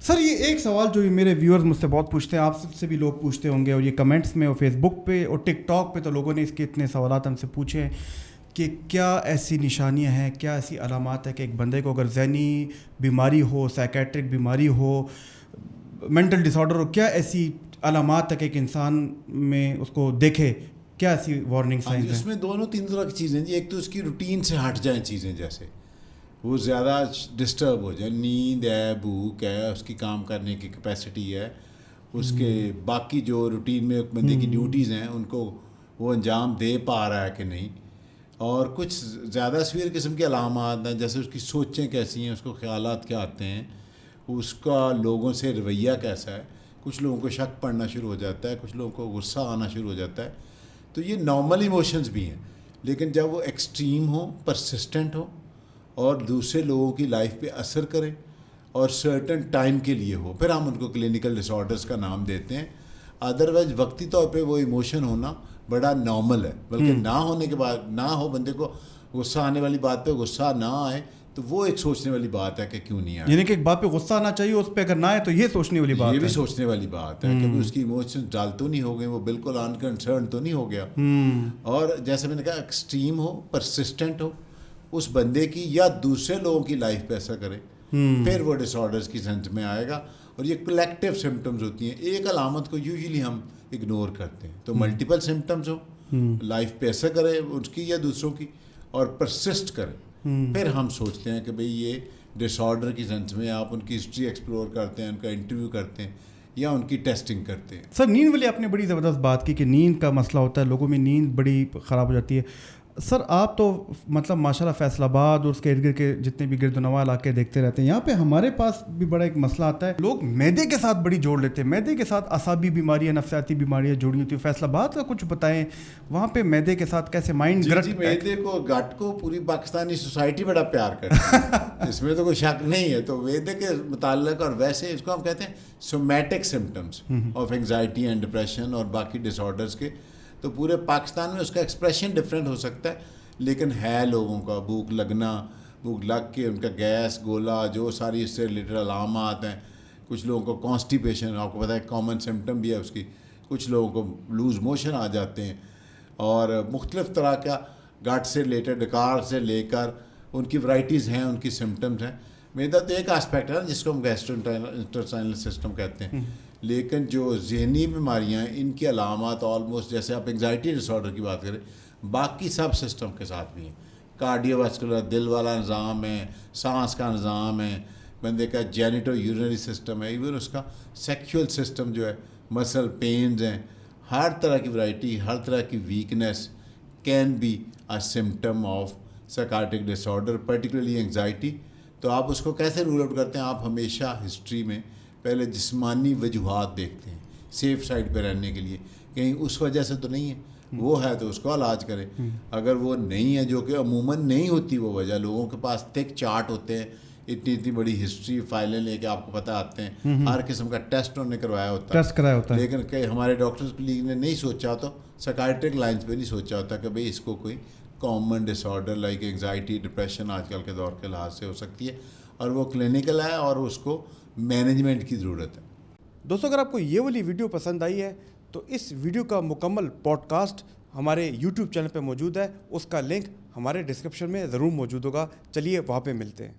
سر یہ ایک سوال جو میرے ویورز مجھ سے بہت پوچھتے ہیں, آپ سے بھی لوگ پوچھتے ہوں گے, اور یہ کمنٹس میں اور فیس بک پہ اور ٹک ٹاک پہ تو لوگوں نے اس کے اتنے سوالات ہم سے پوچھے ہیں کہ کیا ایسی نشانیاں ہیں, کیا ایسی علامات ہیں کہ ایک بندے کو اگر ذہنی بیماری ہو, سائیکیٹرک بیماری ہو, مینٹل ڈس آرڈر ہو, کیا ایسی علامات ہے کہ ایک انسان میں اس کو دیکھے, کیا ایسی وارننگ سائنز ہیں؟ اس میں دونوں تین طرح کی چیزیں جی. ایک تو اس کی روٹین سے ہٹ جائیں چیزیں, جیسے وہ زیادہ ڈسٹرب ہو جائے, نیند ہے, بھوک ہے, اس کی کام کرنے کی کیپیسٹی ہے, اس کے باقی جو روٹین میں ایک بندے کی ڈیوٹیز ہیں ان کو وہ انجام دے پا رہا ہے کہ نہیں. اور کچھ زیادہ سویر قسم کے علامات ہیں, جیسے اس کی سوچیں کیسی ہیں, اس کو خیالات کیا آتے ہیں, اس کا لوگوں سے رویہ کیسا ہے. کچھ لوگوں کو شک پڑنا شروع ہو جاتا ہے, کچھ لوگوں کو غصہ آنا شروع ہو جاتا ہے. تو یہ نارمل ایموشنز بھی ہیں, لیکن جب وہ ایکسٹریم ہو, پرسسٹنٹ ہو اور دوسرے لوگوں کی لائف پہ اثر کرے اور سرٹن ٹائم کے لیے ہو, پھر ہم ان کو کلینکل ڈس آرڈرز کا نام دیتے ہیں. ادروائز وقتی طور پہ وہ ایموشن ہونا بڑا نارمل ہے, بلکہ نہ ہونے کے بعد نہ ہو, بندے کو غصہ آنے والی بات پہ غصہ نہ آئے تو وہ ایک سوچنے والی بات ہے کہ کیوں نہیں آیا. یعنی کہ ایک بات پہ غصہ آنا چاہیے, اس پہ اگر نہ آئے تو یہ سوچنے والی بات ہے. یہ بھی سوچنے والی بات ہے کہ اس کی ایموشنز ڈال تو نہیں ہو گئے, وہ بالکل انکنسرن تو نہیں ہو گیا. اور جیسے میں نے کہا ایکسٹریم ہو, پرسسٹنٹ ہو اس بندے کی, یا دوسرے لوگوں کی لائف پہ ایسا کرے, پھر وہ ڈس آرڈرز کی سینس میں آئے گا. اور یہ کلیکٹیو سمٹمز ہوتی ہیں, ایک علامت کو یوزلی ہم اگنور کرتے ہیں. تو ملٹیپل سمٹمز ہو, لائف پہ ایسا کرے اس کی یا دوسروں کی, اور پرسسٹ کرے, پھر ہم سوچتے ہیں کہ بھئی یہ ڈس آرڈر کی سینس میں آپ ان کی ہسٹری ایکسپلور کرتے ہیں, ان کا انٹرویو کرتے ہیں یا ان کی ٹیسٹنگ کرتے ہیں. سر نیند والی آپ نے بڑی زبردست بات کی کہ نیند کا مسئلہ ہوتا ہے, لوگوں میں نیند بڑی خراب ہو جاتی ہے. سر آپ تو مطلب ماشاءاللہ فیصل آباد اور اس کے ارد گرد کے جتنے بھی گرد و نواح علاقے دیکھتے رہتے ہیں, یہاں پہ ہمارے پاس بھی بڑا ایک مسئلہ آتا ہے, لوگ معدے کے ساتھ بڑی جوڑ لیتے ہیں, معدے کے ساتھ اعصابی بیماریاں, نفسیاتی بیماریاں جوڑی ہوتی ہیں. فیصل آباد کا کچھ بتائیں, وہاں پہ معدے کے ساتھ کیسے مائنڈ جی معدے کو, گٹ کو پوری پاکستانی سوسائٹی بڑا پیار کرتی ہے, اس میں تو کوئی شک نہیں ہے. تو معدے کے متعلق, اور ویسے اس کو ہم کہتے ہیں somatic symptoms of anxiety and depression اور باقی ڈس آرڈرس کے, تو پورے پاکستان میں اس کا ایکسپریشن ڈفرینٹ ہو سکتا ہے, لیکن ہے لوگوں کا بھوک لگنا, بھوک لگ کے ان کا گیس گولا, جو ساری اس سے ریلیٹڈ علامات ہیں. کچھ لوگوں کو کانسٹیپیشن, آپ کو پتہ ہے کامن سمٹم بھی ہے اس کی. کچھ لوگوں کو لوز موشن آ جاتے ہیں, اور مختلف طرح کا گٹ سے ریلیٹڈ, ڈکار سے لے کر ان کی ورائٹیز ہیں, ان کی سمٹمز ہیں. معدہ تو ایک آسپیکٹ ہے نا جس کو ہم گیسٹرو سسٹم کہتے ہیں, لیکن جو ذہنی بیماریاں ہیں ان کی علامات آلموسٹ, جیسے آپ انگزائٹی ڈس آرڈر کی بات کریں, باقی سب سسٹم کے ساتھ بھی ہیں. کارڈیو واسکولر, دل والا نظام ہے, سانس کا نظام ہے, بندے کا جینیٹو یورینری سسٹم ہے, ایون اس کا سیکشول سسٹم جو ہے, مسل پینز ہیں, ہر طرح کی ورائٹی, ہر طرح کی weakness can be a symptom of psychiatric disorder, particularly anxiety. تو آپ اس کو کیسے رول آؤٹ کرتے ہیں؟ آپ ہمیشہ ہسٹری میں پہلے جسمانی وجوہات دیکھتے ہیں, سیف سائڈ پہ رہنے کے لیے, کہیں اس وجہ سے تو نہیں ہے. وہ ہے تو اس کو علاج کریں. اگر وہ نہیں ہے, جو کہ عموماً نہیں ہوتی وہ وجہ, لوگوں کے پاس تھک چارٹ ہوتے ہیں, اتنی بڑی ہسٹری فائلیں لے کے آپ کو پتہ آتے ہیں, ہر قسم کا ٹیسٹ انہوں نے کروایا ہوتا ہے, لیکن کہ ہمارے ڈاکٹرز لیگ نے نہیں سوچا تو سائیکائٹرک لائنز پہ نہیں سوچا ہوتا کہ بھئی اس کو کوئی کامن ڈس آرڈر لائک انگزائٹی, ڈپریشن آج کل کے دور کے لحاظ سے ہو سکتی ہے, اور وہ کلینکل ہے اور اس کو مینجمنٹ کی ضرورت ہے. دوستو اگر آپ کو یہ والی ویڈیو پسند آئی ہے تو اس ویڈیو کا مکمل پوڈ کاسٹ ہمارے یوٹیوب چینل پہ موجود ہے, اس کا لنک ہمارے ڈسکرپشن میں ضرور موجود ہوگا. چلیے وہاں پہ ملتے ہیں.